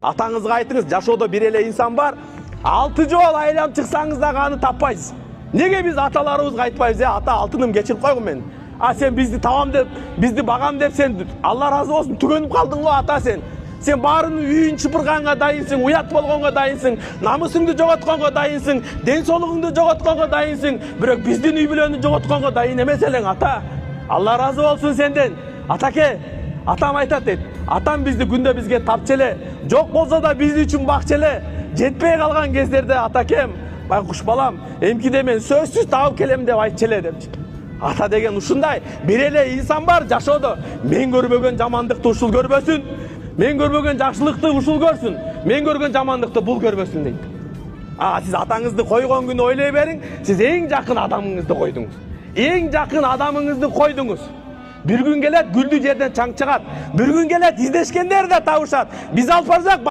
Атаңызға айтыңыз, жашоодо бир эле инсан бар. 6 жол айланып чыксаңыз дагы аны таппайсыз. Неге биз аталарыбызга айтпайбыз? Ата, алтыным кечирип койгун мени. Сен бизди табам деп, бизди багам деп, сен Алла разы болсун түгөнүп калдың го ата сен. Сен баарынын үйүн чыпырганга дайынсың, уят болгонго дайынсың, намысыңды жоготконго дайынсың, ден соолугуңду жоготконго дайынсың. Бирок биздин үй бүлөнү жоготконго дайын эмес элең ата. Алла разы болсун сенден. Атаке, атам айтат дейт. Атам бизди күндө бизге тапчы эле, жок болсо да биз үчүн бакчы эле. Жетпей калган кездерде атакем, байкуш балам, эмкиде мен сөзсүз табып келем деп айтчы эле депчи. Ата деген ушундай, бир эле инсан бар жашоодо. Мен көрбөгөн жамандыкты ушул көрбөсүн, мен көрбөгөн жакшылыкты ушул көрсүн, мен көргөн жамандыкты бул көрбөсүн дейт. Сиз атаңызды койгон күнү ойлой бериң, сиз эң жакын адамыңызды койдуңуз. Эң жакын адамыңызды койдуңуз. Bir gün келет, гүлдүү жерден чаң чыгат. Bir gün келет, издешкендер да табышат. Биз алып барсак